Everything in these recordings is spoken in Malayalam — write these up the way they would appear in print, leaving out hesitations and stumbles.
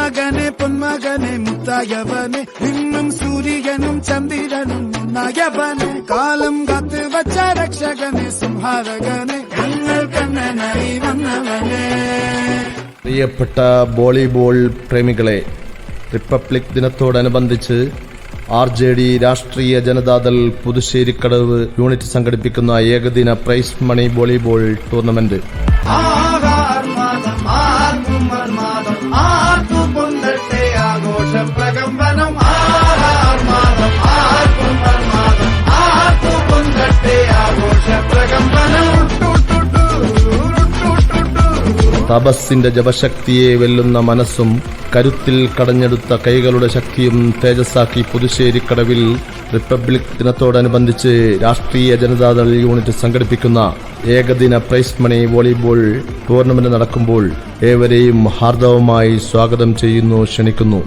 നന്മകനെ പൊന്മകനെ മുത്തായവനെ നിന്നും സൂര്യനും ചന്ദ്രനും ഒന്നായവനെ കാലം കാത്ത് വച്ച രക്ഷകനെ സംഹാരകനെ ഞങ്ങൾ കണ്ണനായി വന്നവനെ. പ്രിയപ്പെട്ട വോളിബോൾ പ്രേമികളെ, റിപ്പബ്ലിക് ദിനത്തോടനുബന്ധിച്ച് RJD രാഷ്ട്രീയ ജനതാദൾ പുതുശ്ശേരിക്കടവ് യൂണിറ്റ് സംഘടിപ്പിക്കുന്ന ഏകദിന പ്രൈസ് മണി വോളിബോൾ ടൂർണമെന്റ് തപസ്സിന്റെ ജപശക്തിയെ വെല്ലുന്ന മനസ്സും കരുത്തിൽ കടഞ്ഞെടുത്ത കൈകളുടെ ശക്തിയും തേജസ്സാക്കി പുതുശ്ശേരിക്കടവിൽ റിപ്പബ്ലിക് ദിനത്തോടനുബന്ധിച്ച് രാഷ്ട്രീയ ജനതാദൾ യൂണിറ്റ് സംഘടിപ്പിക്കുന്ന ഏകദിന പ്രൈസ് മണി വോളിബോൾ ടൂർണമെന്റ് നടക്കുമ്പോൾ ഏവരെയും ഹാർദവമായി സ്വാഗതം ചെയ്യുന്നു, ക്ഷണിക്കുന്നു.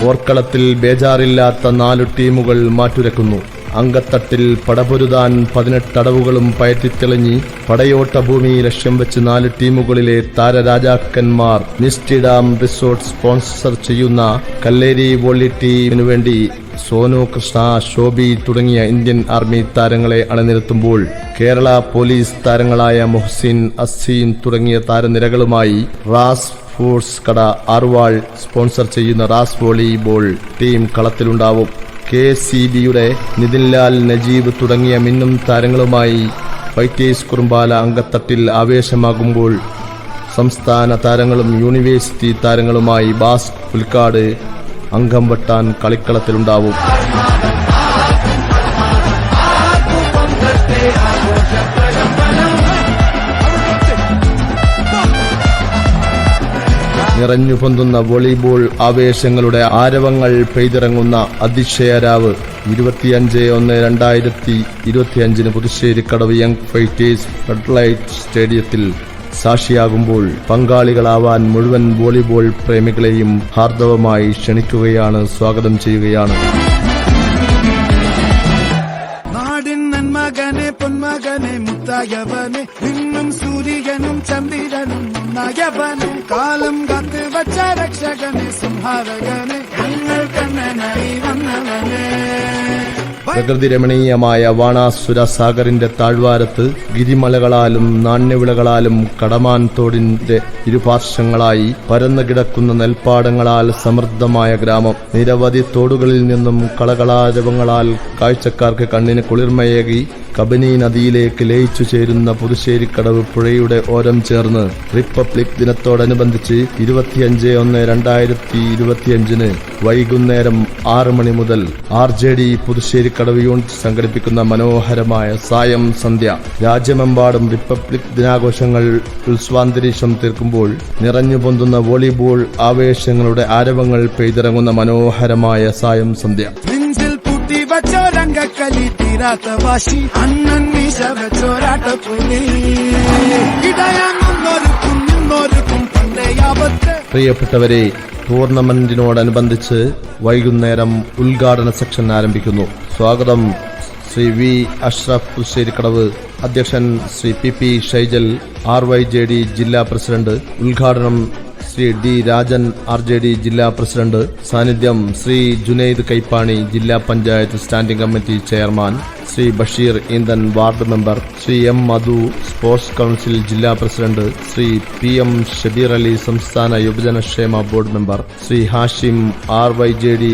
പോർക്കളത്തിൽ ബേജാറില്ലാത്ത 4 ടീമുകൾ മാറ്റുരക്കുന്നു. അങ്കത്തട്ടിൽ പടപൊരുതാൻ 18 അടവുകളും പയറ്റിത്തെളിഞ്ഞി പടയോട്ട ഭൂമി ലക്ഷ്യം വെച്ച് 4 ടീമുകളിലെ താരരാജാക്കന്മാർ മിസ്റ്റി ഡാം റിസോർട്ട് സ്പോൺസർ ചെയ്യുന്ന കല്ലേരി വോളി ടീമിനു വേണ്ടി സോനു കൃഷ്ണ, ശോഭി തുടങ്ങിയ ഇന്ത്യൻ ആർമി താരങ്ങളെ അണിനിരത്തുമ്പോൾ കേരള പോലീസ് താരങ്ങളായ മുഹ്സിൻ, അസീം തുടങ്ങിയ താരനിരകളുമായി റാസ് ഫുഡ്സ് കട ആർവാൾ സ്പോൺസർ ചെയ്യുന്ന റാസ് വോളിബോൾ ടീം കളത്തിലുണ്ടാവും. KCBയുടെ നിതിൻലാൽ, നജീബ് തുടങ്ങിയ മിന്നും താരങ്ങളുമായി ഫൈറ്റേഴ്സ് കുറുമ്പാല അങ്കത്തട്ടിൽ ആവേശമാകുമ്പോൾ സംസ്ഥാന താരങ്ങളും യൂണിവേഴ്സിറ്റി താരങ്ങളുമായി ബാസ് പുൽക്കാട് അംഗം വെട്ടാൻ കളിക്കളത്തിലുണ്ടാവും. നിറഞ്ഞു പൊന്തുന്ന വോളിബോൾ ആവേശങ്ങളുടെ ആരവങ്ങൾ പെയ്തിറങ്ങുന്ന അതിശയരാവ് 25/1/2025 Puthusserikadavu young fighters red light സ്റ്റേഡിയത്തിൽ സാക്ഷിയാകുമ്പോൾ പങ്കാളികളാവാൻ മുഴുവൻ വോളിബോൾ പ്രേമികളെയും ഹാർദവമായി ക്ഷണിക്കുകയാണ്, സ്വാഗതം ചെയ്യുകയാണ്. നാടിൻ നന്മകനെ പൊന്മകനെ മുത്തായവനെ നിന്നും സൂര്യനും ചന്ദ്രനും ഒന്നായവനെ കാലം കാത്ത് വച്ച രക്ഷകനെ സംഹാരകനെ ഞങ്ങൾ കണ്ണനായി വന്നവനെ. പ്രകൃതി രമണീയമായ വാണാസുര സാഗറിന്റെ താഴ്വാരത്ത് ഗിരിമലകളാലും നാണ്യവിളകളാലും കടമാൻ തോടിന്റെ ഇരുപാർശ്വങ്ങളായി പരന്നു കിടക്കുന്ന നെൽപ്പാടങ്ങളാൽ സമൃദ്ധമായ ഗ്രാമം. നിരവധി തോടുകളിൽ നിന്നും കളകളാരവങ്ങളാൽ കാഴ്ചക്കാർക്ക് കണ്ണിന് കുളിർമയേകി കബനി നദിയിലേക്ക് ലയിച്ചു ചേരുന്ന പുതുശ്ശേരിക്കടവ് പുഴയുടെ ഓരം ചേർന്ന് റിപ്പബ്ലിക് ദിനത്തോടനുബന്ധിച്ച് 25/1/2025 വൈകുന്നേരം 6 മണി മുതൽ RJD പുതുശ്ശേരിക്കടവ് യൂണിറ്റ് സംഘടിപ്പിക്കുന്ന മനോഹരമായ സായം സന്ധ്യ രാജ്യമെമ്പാടും റിപ്പബ്ലിക് ദിനാഘോഷങ്ങൾ ഉത്സവാന്തരീക്ഷം തീർക്കുമ്പോൾ നിറഞ്ഞു പൊന്തുന്ന വോളിബോൾ ആവേശങ്ങളുടെ ആരവങ്ങൾ പെയ്തിറങ്ങുന്ന മനോഹരമായ സായം സന്ധ്യ. വച്ചോരങ്കക്കലി തീരാത്ത വാശി അണ്ണൻ മീശ വെച്ചോരാട്ടപ്പുലി ഇടയാങ്ങുന്നൊരുക്കും നിന്നൊരുക്കും പണ്ടേയാപത്ത്. പ്രിയപ്പെട്ടവരെ, ടൂർണമെന്റിനോടനുബന്ധിച്ച് വൈകുന്നേരം ഉദ്ഘാടന സെക്ഷൻ ആരംഭിക്കുന്നു. സ്വാഗതം ശ്രീ V. അഷ്റഫ് പുതുശ്ശേരിക്കടവ്, അധ്യക്ഷൻ ശ്രീ PP ഷൈജൽ, RYJD ജില്ലാ പ്രസിഡന്റ്. ഉദ്ഘാടനം ശ്രീ D. രാജൻ, RJD ജില്ലാ പ്രസിഡന്റ്. സാന്നിധ്യം ശ്രീ ജുനൈദ് കൈപ്പാണി, ജില്ലാ panchayat standing committee chairman. Shri Basheer Eenthan, ward member. Shri M. Madhu, sports council ജില്ലാ പ്രസിഡന്റ്. ശ്രീ PM ഷബീർ അലി, സംസ്ഥാന യുവജനക്ഷേമ board member. Shri Hashim, RYJD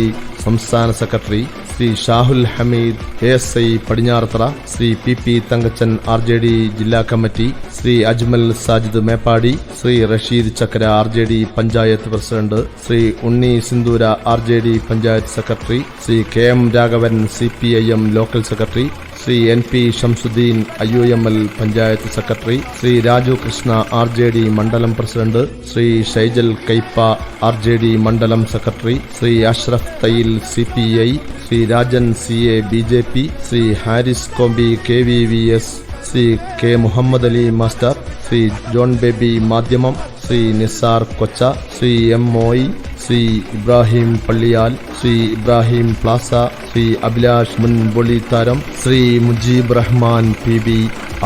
സംസ്ഥാന secretary. Shri Shahul Hameed, ASI Padinjarathara. Shri PP Thankachan, RJD ജില്ലാ committee. Shri Ajmal Sajid Meppadi. Shri Rasheed Chakkara, RJD panchayat president. Shri Unni Sindoora, RJD panchayat secretary. Shri KM Raghavan, CPIM local secretary. Shri NP Shamsuddin, IUML panchayat secretary. Shri Raju Krishna, RJD മണ്ഡലം പ്രസിഡന്റ്. ശ്രീ ഷൈജൽ കൈപ്പ, RJD മണ്ഡലം secretary. Shri Ashraf Thayyil, CPI. Shri Rajan CA, BJP. Shri Haris Kombi, KVVS. Shri K. Muhammad Ali master. Shri John Baby, Madhyamam. Shri Nisar Kocha. Shri M. Moyi, Shri Ibrahim Palliyal, Shri Ibrahim Plaza, Shri Abhilash മുൻ വോളി താരം, Shri Mujeeb Rahman PB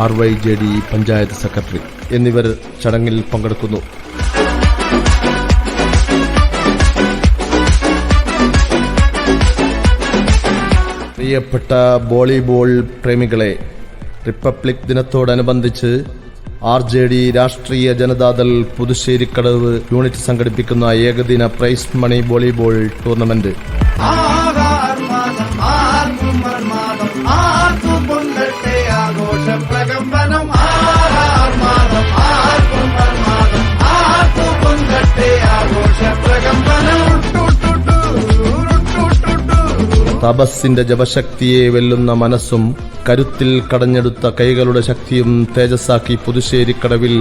RYJD panchayat secretary എന്നിവർ ചടങ്ങിൽ പങ്കെടുക്കുന്നു. പ്രിയപ്പെട്ട വോളിബോൾ പ്രേമികളെ, റിപ്പബ്ലിക് ദിനത്തോടനുബന്ധിച്ച് RJD രാഷ്ട്രീയ ജനതാദൾ പുതുശ്ശേരിക്കടവ് യൂണിറ്റ് സംഘടിപ്പിക്കുന്ന ഏകദിന പ്രൈസ് മണി വോളിബോൾ ടൂർണമെന്റ് തപസ്സിന്റെ ജപശക്തിയെ വെല്ലുന്ന മനസ്സും കരുത്തിൽ കടഞ്ഞെടുത്ത കൈകളുടെ ശക്തിയും തേജസ്സാക്കി പുതുശ്ശേരിക്കടവിൽ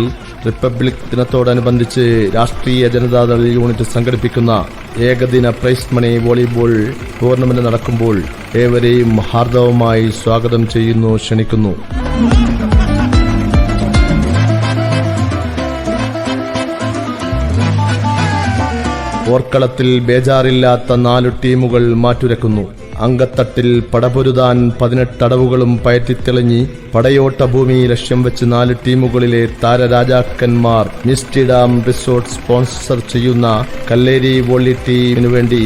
റിപ്പബ്ലിക് ദിനത്തോടനുബന്ധിച്ച് രാഷ്ട്രീയ ജനതാദൾ യൂണിറ്റ് സംഘടിപ്പിക്കുന്ന ഏകദിന പ്രൈസ് മണി വോളിബോൾ ടൂർണമെന്റ് നടക്കുമ്പോൾ ഏവരെയും ഹാർദവമായി സ്വാഗതം ചെയ്യുന്നു, ക്ഷണിക്കുന്നു. പോർക്കളത്തിൽ ബേജാറില്ലാത്ത 4 ടീമുകൾ മാറ്റുരക്കുന്നു. അങ്കത്തട്ടിൽ പടപൊരുതാൻ 18 അടവുകളും പയറ്റിത്തെളിഞ്ഞി പടയോട്ട ഭൂമി ലക്ഷ്യം വെച്ച് 4 ടീമുകളിലെ താരരാജാക്കന്മാർ മിസ്റ്റി ഡാം റിസോർട്ട് സ്പോൺസർ ചെയ്യുന്ന കല്ലേരി വോളി ടീമിനു വേണ്ടി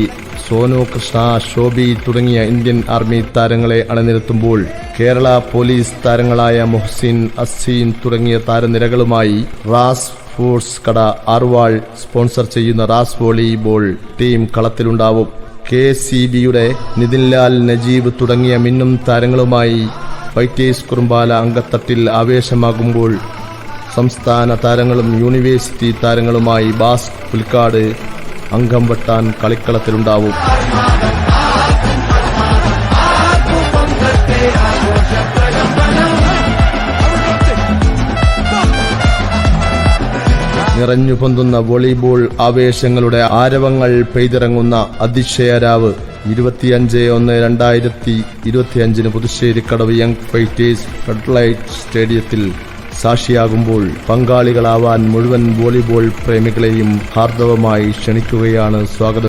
സോനു കൃഷ്ണ, ശോഭി തുടങ്ങിയ ഇന്ത്യൻ ആർമി താരങ്ങളെ അണിനിരത്തുമ്പോൾ കേരള പോലീസ് താരങ്ങളായ മുഹ്സിൻ, അസീൻ തുടങ്ങിയ താരനിരകളുമായി റാസ് സ്പോർട്സ് കട ആർവാൾ സ്പോൺസർ ചെയ്യുന്ന റാസ് വോളിബോൾ ടീം കളത്തിലുണ്ടാവും. KCBയുടെ നിതിൻലാൽ, നജീബ് തുടങ്ങിയ മിന്നും താരങ്ങളുമായി ഫൈറ്റേഴ്സ് കുറുമ്പാല അങ്കത്തട്ടിൽ ആവേശമാകുമ്പോൾ സംസ്ഥാന താരങ്ങളും യൂണിവേഴ്സിറ്റി താരങ്ങളുമായി ബാസ് പുലിക്കാട് അംഗം വെട്ടാൻ കളിക്കളത്തിലുണ്ടാവും. നിറഞ്ഞു പൊന്തുന്ന വോളിബോൾ ആവേശങ്ങളുടെ ആരവങ്ങൾ പെയ്തിറങ്ങുന്ന അതിശയരാവ് 25/1/2025 Puthusserikadavu young fighters red light സ്റ്റേഡിയത്തിൽ സാക്ഷിയാകുമ്പോൾ പങ്കാളികളാവാൻ മുഴുവൻ വോളിബോൾ പ്രേമികളെയും ഹാർദവമായി ക്ഷണിക്കുകയാണ്. സ്വാഗതം.